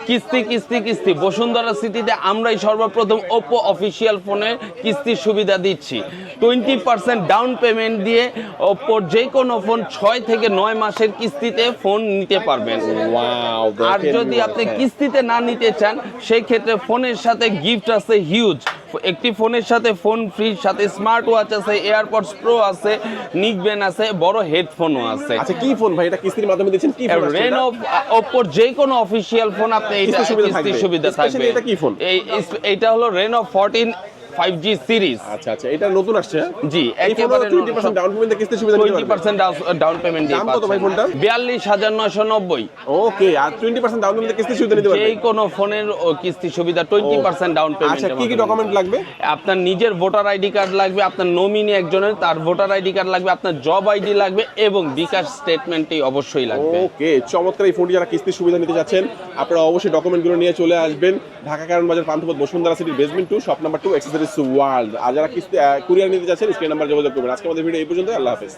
কিস্তি কিস্তি কিস্তি বসুন্ধরা সিটিতে আমরাই সর্বপ্রথম ওপো অফিসিয়াল ফোনের কিস্তির সুবিধা দিচ্ছি। 20% ডাউন পেমেন্ট দিয়ে ওপোর যে কোনো ফোন 6 থেকে 9 মাসের কিস্তিতে ফোন নিতে পারবেন। ওয়াও, আর যদি আপনি কিস্তিতে না নিতে চান সেই ক্ষেত্রে ফোনের সাথে গিফট আছে হিউজ। একটি ফোনের সাথে ফোন ফ্রি, সাথে স্মার্ট ওয়াচ আছে, এয়ারপডস প্রো আছে, নিকবেন আছে, বড় হেডফোনও আছে। আচ্ছা, কি ফোন ভাই এটা কিস্তির মাধ্যমে দিচ্ছেন? কি ফোন আছে রেনো ওপোর যে কোনো অফিসিয়াল ফোন আপনি এটা কিস্তি সুবিধা থাকবে। এটা কি ফোন? এইটা হলো রেনো 14 5G সিরিজ। আচ্ছা আচ্ছা, এটা নতুন আসছে? জি, একেবারে 20% ডাউন পেমেন্টে কিস্তি সুবিধা নিতে পারবেন। 20% ডাউন পেমেন্ট দিয়ে দাম কত ভাই ফোনটা? 42,990। ওকে, আর 20% ডাউন পেমেন্টে কিস্তি সুবিধা নিতে পারবেন। যে কোনো ফোনের কিস্তি সুবিধা 20% ডাউন পেমেন্ট। আচ্ছা, কি কি ডকুমেন্ট লাগবে? আপনার নিজের ভোটার আইডি কার্ড লাগবে, আপনার নমিনি একজনের তার ভোটার আইডি কার্ড লাগবে, আপনার জব আইডি লাগবে এবং বিকাশ স্টেটমেন্টই অবশ্যই লাগবে। ওকে, চমৎকার। এই ফোনটি যারা কিস্তির সুবিধা নিতে যাচ্ছেন আপনারা অবশ্যই ডকুমেন্টগুলো নিয়ে চলে আসবেন ঢাকা কারণ বাজার পান্থপথ বসুন্ধরা সিটির basement 2 shop number 2 accessories world. আর যারা কিস্তি কুরিয়ার নিতে যাচ্ছেন স্ক্রিন নাম্বার যোগাযোগ করবেন। আজকে আমাদের ভিডিও এই পর্যন্ত। আল্লাহ হাফেজ।